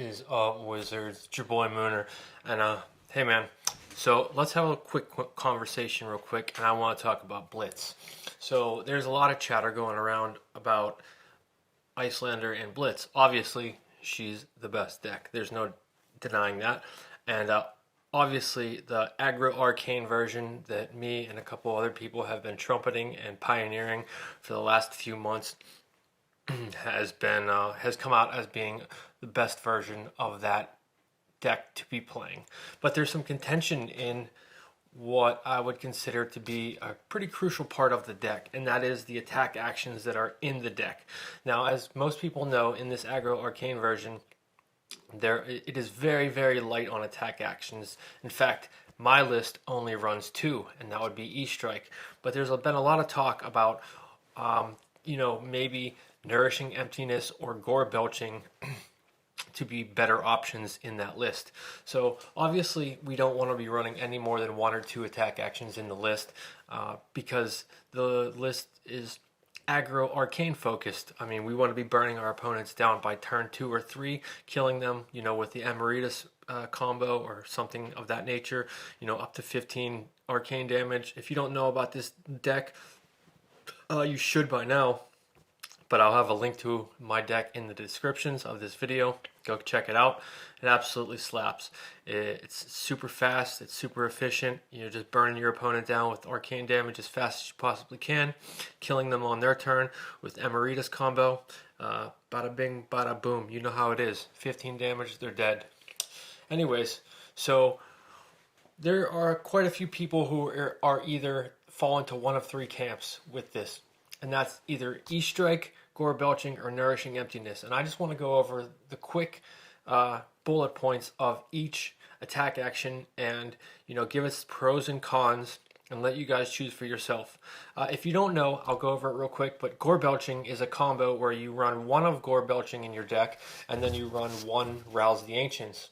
is up, Wizards? It's your boy Mooner, and hey man, so let's have a quick conversation real quick, and I want to talk about Blitz. So there's a lot of chatter going around about Icelander and Blitz. Obviously, she's the best deck. There's no denying that, and obviously the aggro arcane version that me and a couple other people have been trumpeting and pioneering for the last few months has come out as being the best version of that deck to be playing. But there's some contention in what I would consider to be a pretty crucial part of the deck, and that is the attack actions that are in the deck. Now, as most people know, in this aggro arcane version, it is very, very light on attack actions. In fact, my list only runs two, and that would be E-Strike. But there's been a lot of talk about, maybe Nourishing Emptiness or Gore Belching to be better options in that list. So obviously we don't want to be running any more than one or two attack actions in the list because the list is aggro arcane focused. I mean, we want to be burning our opponents down by turn 2 or 3, killing them, with the Emeritus combo or something of that nature, up to 15 arcane damage. If you don't know about this deck, you should by now. But I'll have a link to my deck in the descriptions of this video. Go check it out. It absolutely slaps. It's super fast. It's super efficient. You're just burning your opponent down with arcane damage as fast as you possibly can, killing them on their turn with Emeritus combo. Bada bing, bada boom. You know how it is. 15 damage, they're dead. Anyways, so there are quite a few people who are either fall into one of three camps with this. And that's either E-Strike, Gore Belching, or Nourishing Emptiness. And I just want to go over the quick bullet points of each attack action and, give its pros and cons and let you guys choose for yourself. If you don't know, I'll go over it real quick, but Gore Belching is a combo where you run one of Gore Belching in your deck and then you run one Rouse the Ancients.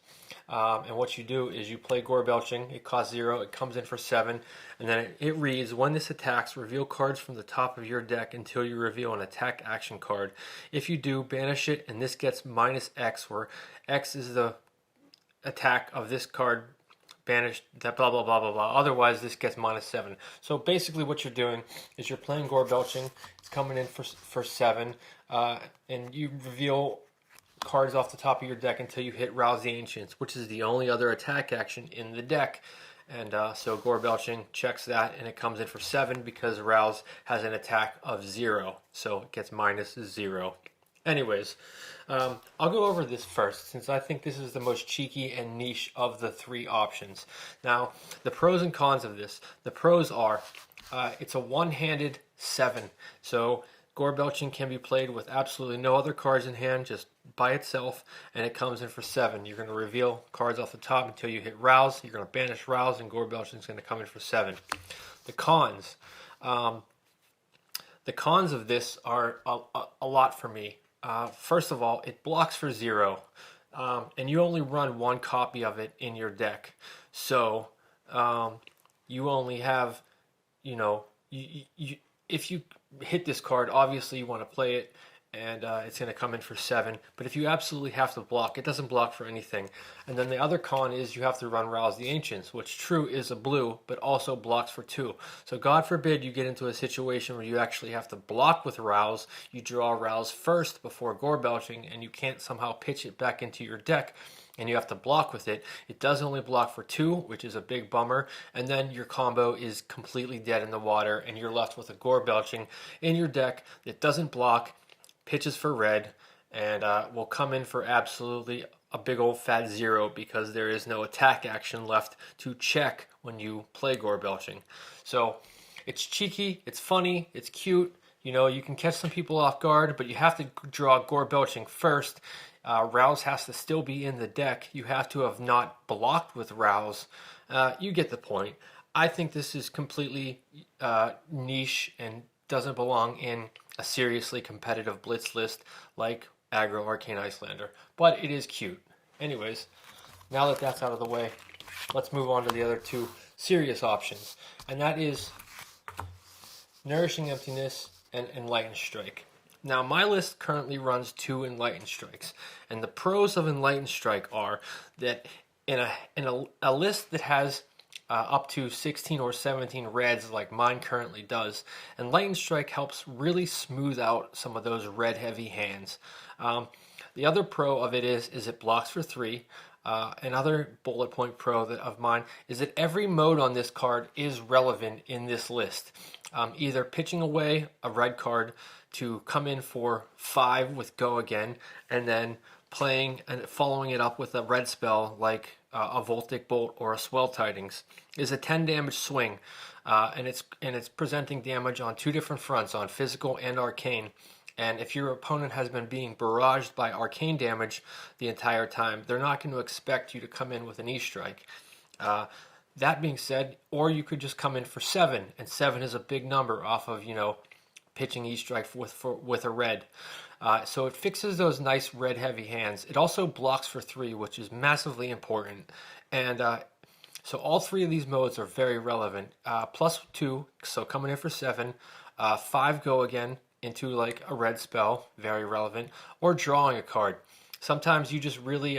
And what you do is you play Gore Belching. It costs 0. It comes in for 7. And then it reads, when this attacks, reveal cards from the top of your deck until you reveal an attack action card. If you do, banish it, and this gets -X, where X is the attack of this card banished, that blah, blah, blah, blah, blah. Otherwise, this gets -7. So basically what you're doing is you're playing Gore Belching. It's coming in for 7. And you reveal cards off the top of your deck until you hit Rouse the Ancients, which is the only other attack action in the deck. And so Gore Belching checks that, and it comes in for 7 because Rouse has an attack of 0, so it gets -0. Anyways, I'll go over this first, since I think this is the most cheeky and niche of the three options. Now, the pros and cons of this. The pros are, it's a one-handed 7, so Gore Belching can be played with absolutely no other cards in hand, just by itself, and it comes in for 7. You're going to reveal cards off the top until you hit Rouse. You're going to banish Rouse, and Gore Belching is going to come in for 7. The cons. The cons of this are a lot for me. First of all, it blocks for 0, and you only run one copy of it in your deck. So you only have, if you hit this card, obviously you want to play it, and it's going to come in for 7. But if you absolutely have to block, it doesn't block for anything. And then the other con is you have to run Rouse the Ancients, which true is a blue, but also blocks for 2. So God forbid you get into a situation where you actually have to block with Rouse. You draw Rouse first before Gore Belching, and you can't somehow pitch it back into your deck, and you have to block with it. It does only block for 2, which is a big bummer, and then your combo is completely dead in the water, and you're left with a Gore Belching in your deck that doesn't block, pitches for red, and will come in for absolutely a big old fat 0 because there is no attack action left to check when you play Gore Belching. So it's cheeky, it's funny, it's cute. You can catch some people off guard, but you have to draw Gore Belching first. Rouse has to still be in the deck. You have to have not blocked with Rouse. You get the point. I think this is completely niche and doesn't belong in a seriously competitive Blitz list like Aggro Arcane Icelander. But it is cute. Anyways, now that that's out of the way, let's move on to the other two serious options. And that is Nourishing Emptiness and Enlightened Strike. Now, my list currently runs 2 Enlightened Strikes, and the pros of Enlightened Strike are that in a list that has up to 16 or 17 reds like mine currently does, Enlightened Strike helps really smooth out some of those red heavy hands. The other pro of it is it blocks for 3. Another bullet point pro of mine is that every mode on this card is relevant in this list. Either pitching away a red card to come in for 5 with Go Again, and then playing and following it up with a red spell like a Voltic Bolt or a Swell Tidings is a 10 damage swing, and it's presenting damage on 2 different fronts, on physical and arcane. And if your opponent has been being barraged by arcane damage the entire time, they're not going to expect you to come in with an E-Strike. That being said, or you could just come in for 7, and 7 is a big number off of, pitching E-Strike with a red. So it fixes those nice red heavy hands. It also blocks for 3, which is massively important. And so all 3 of these modes are very relevant. Plus 2, so coming in for 7. 5 Go Again into like a red spell, very relevant. Or drawing a card. Sometimes you just really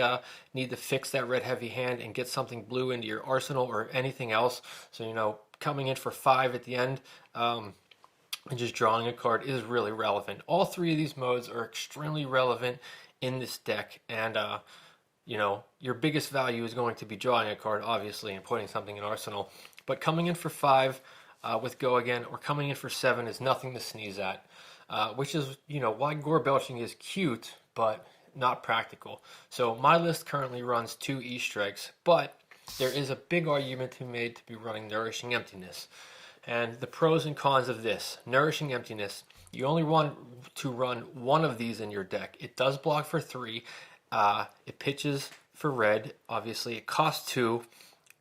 need to fix that red heavy hand and get something blue into your arsenal or anything else. So, coming in for 5 at the end, and just drawing a card is really relevant. All 3 of these modes are extremely relevant in this deck, and your biggest value is going to be drawing a card, obviously, and putting something in arsenal. But coming in for 5 with Go Again, or coming in for 7 is nothing to sneeze at, which is why Gore Belching is cute, but not practical. So my list currently runs 2 E-Strikes, but there is a big argument to be made to be running Nourishing Emptiness. And the pros and cons of this: Nourishing Emptiness, you only want to run 1 of these in your deck. It does block for 3, it pitches for red, obviously it costs 2,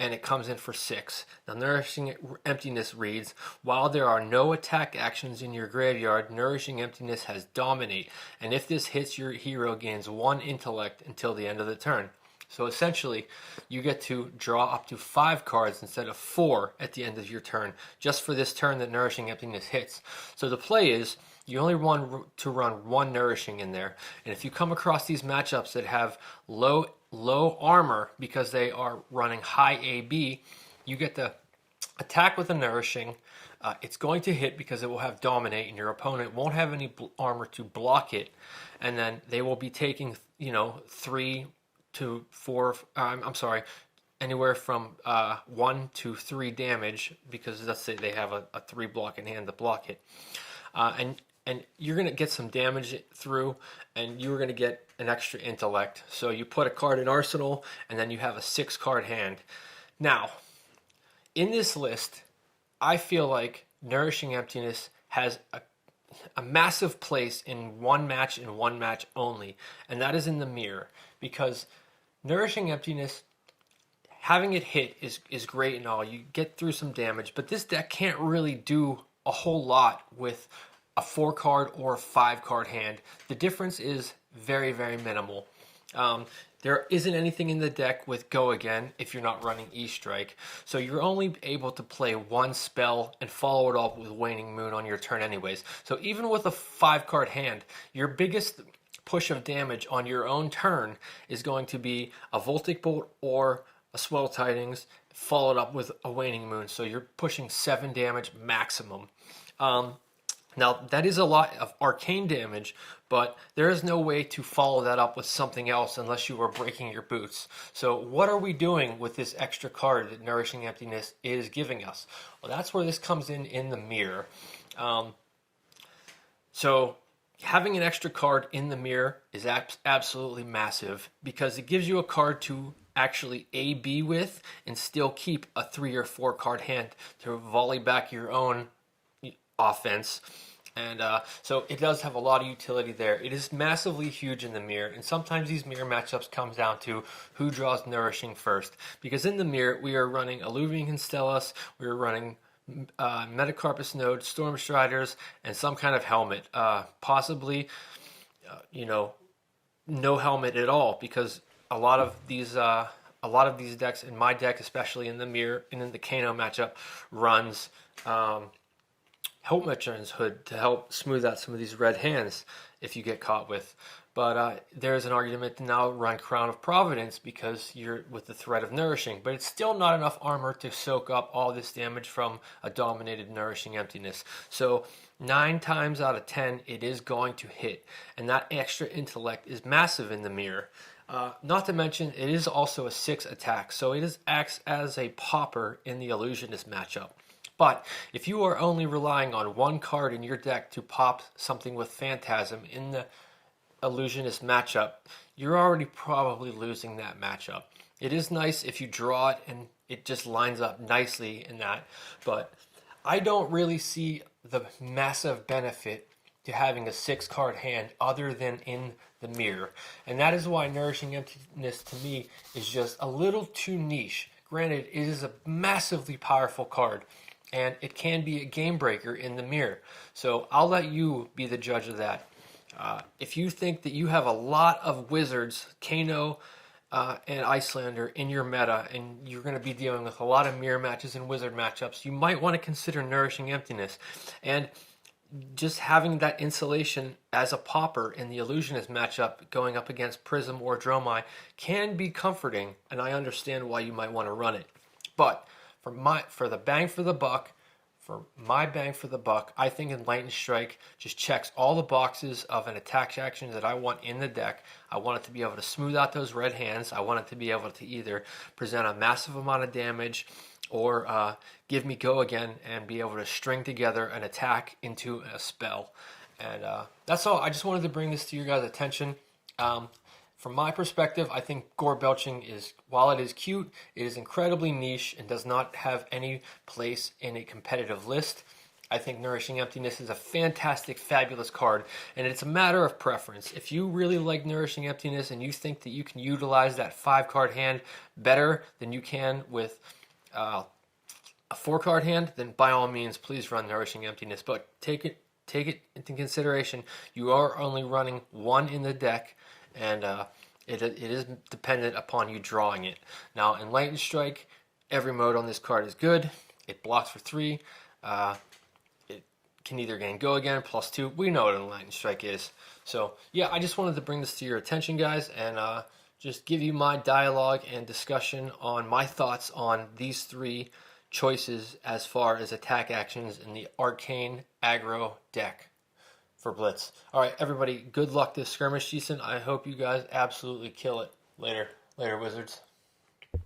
and it comes in for 6. Now, Nourishing Emptiness reads, while there are no attack actions in your graveyard, Nourishing Emptiness has Dominate, and if this hits, your hero gains 1 intellect until the end of the turn. So essentially, you get to draw up to 5 cards instead of 4 at the end of your turn, just for this turn that Nourishing Emptiness hits. So the play is, you only want to run 1 Nourishing in there, and if you come across these matchups that have low armor because they are running high AB, you get to attack with a Nourishing. It's going to hit because it will have Dominate, and your opponent won't have any armor to block it, and then they will be taking 3 to 4, anywhere from 1 to 3 damage, because let's say they have a 3 block in hand to block it, and you're going to get some damage through, and you're going to get an extra intellect. So you put a card in arsenal, and then you have a 6 card hand. Now, in this list, I feel like Nourishing Emptiness has a massive place in one match and one match only, and that is in the mirror, because Nourishing Emptiness, having it hit is great and all. You get through some damage, but this deck can't really do a whole lot with a 4 card or a 5 card hand. The difference is very, very minimal. There isn't anything in the deck with Go Again if you're not running E-Strike, so you're only able to play 1 spell and follow it up with Waning Moon on your turn anyways. So even with a 5 card hand, your biggest push of damage on your own turn is going to be a Voltic Bolt or a Swell Tidings followed up with a Waning Moon, so you're pushing 7 damage maximum. Now, that is a lot of arcane damage, but there is no way to follow that up with something else unless you are breaking your boots. So what are we doing with this extra card that Nourishing Emptiness is giving us? Well, that's where this comes in the mirror. So having an extra card in the mirror is absolutely massive, because it gives you a card to actually AB with and still keep a 3 or 4 card hand to volley back your own offense. And so it does have a lot of utility there. It is massively huge in the mirror, and sometimes these mirror matchups comes down to who draws Nourishing first. Because in the mirror, we are running Alluvian Constellus, we are running Metacarpus Node, Storm Striders, and some kind of helmet. Possibly, no helmet at all, because a lot of these decks, in my deck, especially in the mirror and in the Kano matchup, runs Helmetron's hood to help smooth out some of these red hands if you get caught with. But there's an argument to now run Crown of Providence because you're with the threat of Nourishing. But it's still not enough armor to soak up all this damage from a dominated Nourishing Emptiness. So 9 times out of 10, it is going to hit. And that extra intellect is massive in the mirror. Not to mention, it is also a 6 attack. So it acts as a popper in the Illusionist matchup. But if you are only relying on one card in your deck to pop something with Phantasm in the Illusionist matchup, you're already probably losing that matchup. It is nice if you draw it and it just lines up nicely in that, but I don't really see the massive benefit to having a 6-card hand other than in the mirror. And that is why Nourishing Emptiness to me is just a little too niche. Granted, it is a massively powerful card, and it can be a game breaker in the mirror. So I'll let you be the judge of that. If you think that you have a lot of wizards, Kano and Icelander in your meta, and you're going to be dealing with a lot of mirror matches and wizard matchups, you might want to consider Nourishing Emptiness. And just having that insulation as a popper in the Illusionist matchup going up against Prism or Dromai can be comforting, and I understand why you might want to run it. But for my bang for the buck, I think Enlightened Strike just checks all the boxes of an attack action that I want in the deck. I want it to be able to smooth out those red hands. I want it to be able to either present a massive amount of damage or give me go again and be able to string together an attack into a spell. And that's all. I just wanted to bring this to your guys' attention. From my perspective, I think Gore Belching is, while it is cute, it is incredibly niche and does not have any place in a competitive list. I think Nourishing Emptiness is a fantastic, fabulous card, and it's a matter of preference. If you really like Nourishing Emptiness and you think that you can utilize that 5-card hand better than you can with a 4-card hand, then by all means, please run Nourishing Emptiness. But take it into consideration. You are only running one in the deck, and it is dependent upon you drawing it. Now, Enlightened Strike, every mode on this card is good. It blocks for 3. It can either gain go again, +2. We know what Enlightened Strike is. So, yeah, I just wanted to bring this to your attention, guys, and just give you my dialogue and discussion on my thoughts on these 3 choices as far as attack actions in the Arcane Aggro deck for Blitz. All right, everybody, good luck this skirmish season. I hope you guys absolutely kill it. Later, Wizards.